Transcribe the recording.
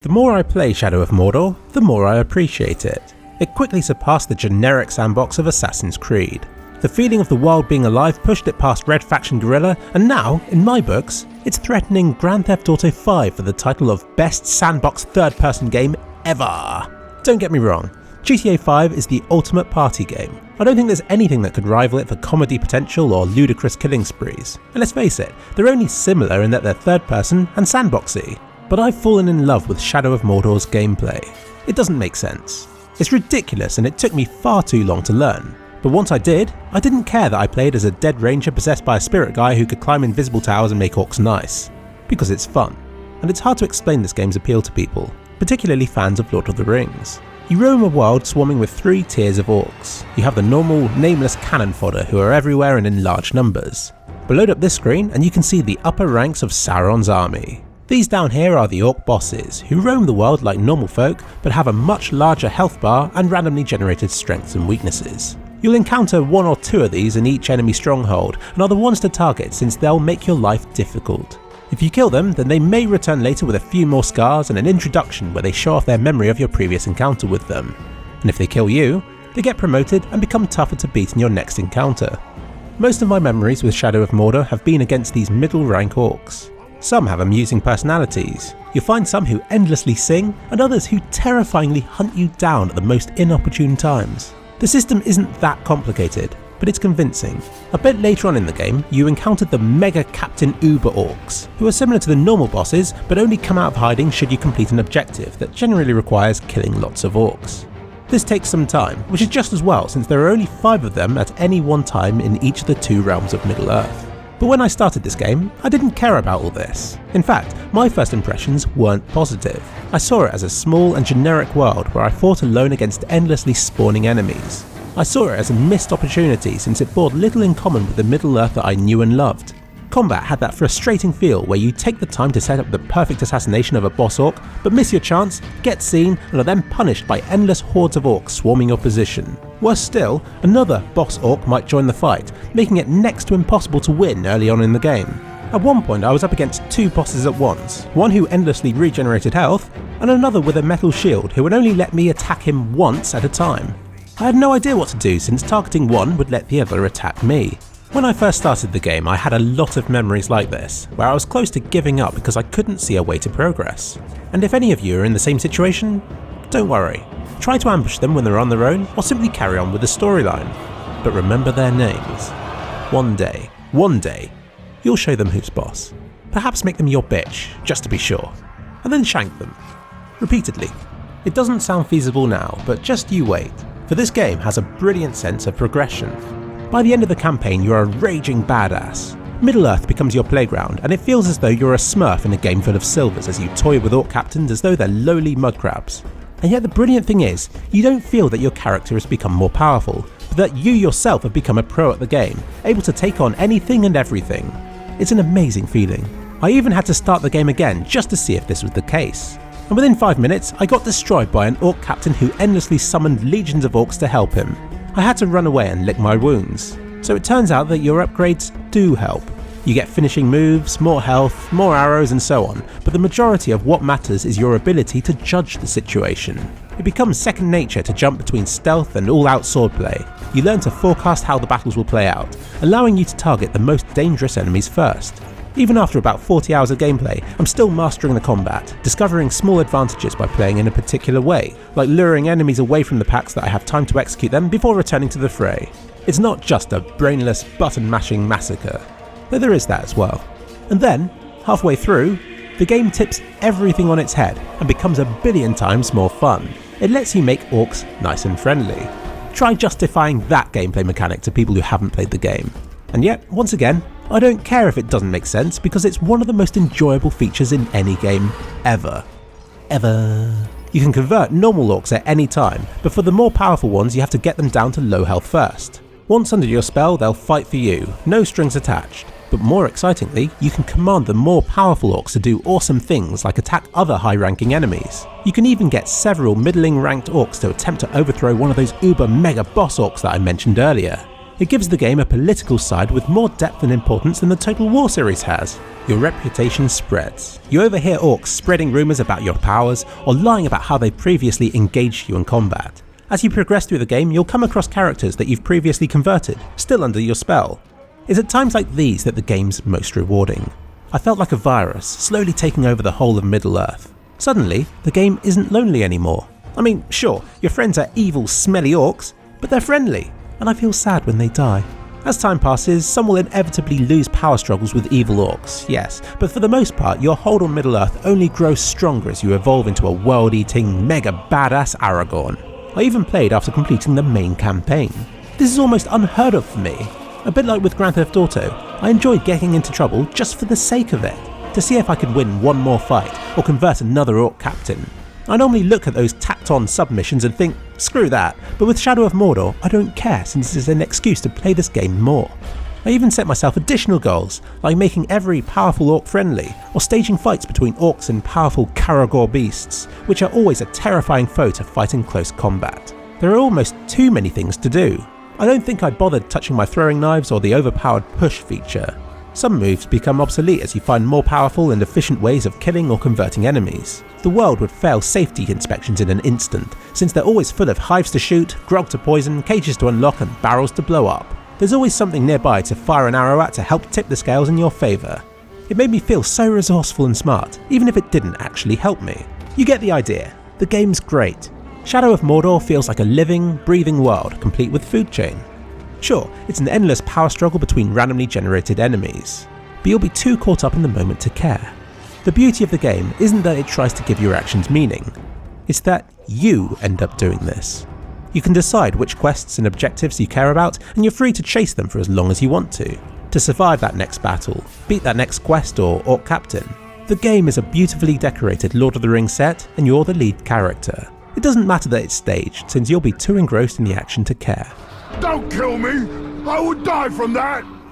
The more I play Shadow of Mordor, the more I appreciate it. It quickly surpassed the generic sandbox of Assassin's Creed. The feeling of the world being alive pushed it past Red Faction Guerrilla, and now, in my books, it's threatening Grand Theft Auto 5 for the title of Best Sandbox Third-Person Game Ever. Don't get me wrong, GTA 5 is the ultimate party game. I don't think there's anything that could rival it for comedy potential or ludicrous killing sprees. And let's face it, they're only similar in that they're third-person and sandboxy. But I've fallen in love with Shadow of Mordor's gameplay. It doesn't make sense. It's ridiculous and it took me far too long to learn. But once I did, I didn't care that I played as a dead ranger possessed by a spirit guy who could climb invisible towers and make orcs nice. Because it's fun. And it's hard to explain this game's appeal to people, particularly fans of Lord of the Rings. You roam a world swarming with 3 tiers of orcs. You have the normal, nameless cannon fodder who are everywhere and in large numbers. But load up this screen and you can see the upper ranks of Sauron's army. These down here are the orc bosses, who roam the world like normal folk but have a much larger health bar and randomly generated strengths and weaknesses. You'll encounter 1 or 2 of these in each enemy stronghold and are the ones to target since they'll make your life difficult. If you kill them, then they may return later with a few more scars and an introduction where they show off their memory of your previous encounter with them. And if they kill you, they get promoted and become tougher to beat in your next encounter. Most of my memories with Shadow of Mordor have been against these middle rank orcs. Some have amusing personalities. You'll find some who endlessly sing, and others who terrifyingly hunt you down at the most inopportune times. The system isn't that complicated, but it's convincing. A bit later on in the game, you encountered the Mega Captain Uber Orcs, who are similar to the normal bosses, but only come out of hiding should you complete an objective that generally requires killing lots of orcs. This takes some time, which is just as well since there are only 5 of them at any one time in each of the 2 realms of Middle-earth. But when I started this game, I didn't care about all this. In fact, my first impressions weren't positive. I saw it as a small and generic world where I fought alone against endlessly spawning enemies. I saw it as a missed opportunity since it bore little in common with the Middle-earth that I knew and loved. Combat had that frustrating feel where you take the time to set up the perfect assassination of a boss orc, but miss your chance, get seen, and are then punished by endless hordes of orcs swarming your position. Worse still, another boss orc might join the fight, making it next to impossible to win early on in the game. At one point I was up against 2 bosses at once, one who endlessly regenerated health, and another with a metal shield who would only let me attack him once at a time. I had no idea what to do since targeting one would let the other attack me. When I first started the game, I had a lot of memories like this, where I was close to giving up because I couldn't see a way to progress. And if any of you are in the same situation, don't worry. Try to ambush them when they're on their own, or simply carry on with the storyline. But remember their names. One day, you'll show them who's boss. Perhaps make them your bitch, just to be sure. And then shank them. Repeatedly. It doesn't sound feasible now, but just you wait. For this game has a brilliant sense of progression. By the end of the campaign, you're a raging badass. Middle-earth becomes your playground, and it feels as though you're a smurf in a game full of silvers as you toy with orc captains as though they're lowly mud crabs. And yet the brilliant thing is, you don't feel that your character has become more powerful, but that you yourself have become a pro at the game, able to take on anything and everything. It's an amazing feeling. I even had to start the game again just to see if this was the case. And within 5 minutes, I got destroyed by an orc captain who endlessly summoned legions of orcs to help him. I had to run away and lick my wounds. So it turns out that your upgrades do help. You get finishing moves, more health, more arrows and so on, but the majority of what matters is your ability to judge the situation. It becomes second nature to jump between stealth and all-out swordplay. You learn to forecast how the battles will play out, allowing you to target the most dangerous enemies first. Even after about 40 hours of gameplay, I'm still mastering the combat, discovering small advantages by playing in a particular way, like luring enemies away from the packs that I have time to execute them before returning to the fray. It's not just a brainless button-mashing massacre, though there is that as well. And then, halfway through, the game tips everything on its head and becomes a billion times more fun. It lets you make orcs nice and friendly. Try justifying that gameplay mechanic to people who haven't played the game. And yet, once again, I don't care if it doesn't make sense because it's one of the most enjoyable features in any game ever. You can convert normal orcs at any time, but for the more powerful ones you have to get them down to low health first. Once under your spell, they'll fight for you, no strings attached. But more excitingly, you can command the more powerful orcs to do awesome things like attack other high-ranking enemies. You can even get several middling ranked orcs to attempt to overthrow one of those uber mega boss orcs that I mentioned earlier. It gives the game a political side with more depth and importance than the Total War series has. Your reputation spreads. You overhear orcs spreading rumours about your powers or lying about how they previously engaged you in combat. As you progress through the game, you'll come across characters that you've previously converted, still under your spell. It's at times like these that the game's most rewarding. I felt like a virus, slowly taking over the whole of Middle-earth. Suddenly, the game isn't lonely anymore. I mean, sure, your friends are evil, smelly orcs, but they're friendly, and I feel sad when they die. As time passes, some will inevitably lose power struggles with evil orcs, yes, but for the most part, your hold on Middle-earth only grows stronger as you evolve into a world-eating, mega badass Aragorn. I even played after completing the main campaign. This is almost unheard of for me. A bit like with Grand Theft Auto, I enjoyed getting into trouble just for the sake of it, to see if I could win one more fight or convert another orc captain. I normally look at those tacked-on submissions and think, screw that, but with Shadow of Mordor, I don't care since it's an excuse to play this game more. I even set myself additional goals, like making every powerful orc friendly, or staging fights between orcs and powerful Caragor beasts, which are always a terrifying foe to fight in close combat. There are almost too many things to do. I don't think I bothered touching my throwing knives or the overpowered push feature. Some moves become obsolete as you find more powerful and efficient ways of killing or converting enemies. The world would fail safety inspections in an instant, since they're always full of hives to shoot, grog to poison, cages to unlock and barrels to blow up. There's always something nearby to fire an arrow at to help tip the scales in your favour. It made me feel so resourceful and smart, even if it didn't actually help me. You get the idea. The game's great. Shadow of Mordor feels like a living, breathing world complete with food chain. Sure, it's an endless power struggle between randomly generated enemies, but you'll be too caught up in the moment to care. The beauty of the game isn't that it tries to give your actions meaning, it's that you end up doing this. You can decide which quests and objectives you care about, and you're free to chase them for as long as you want to survive that next battle, beat that next quest or orc captain. The game is a beautifully decorated Lord of the Rings set, and you're the lead character. It doesn't matter that it's staged, since you'll be too engrossed in the action to care. Don't kill me! I would die from that!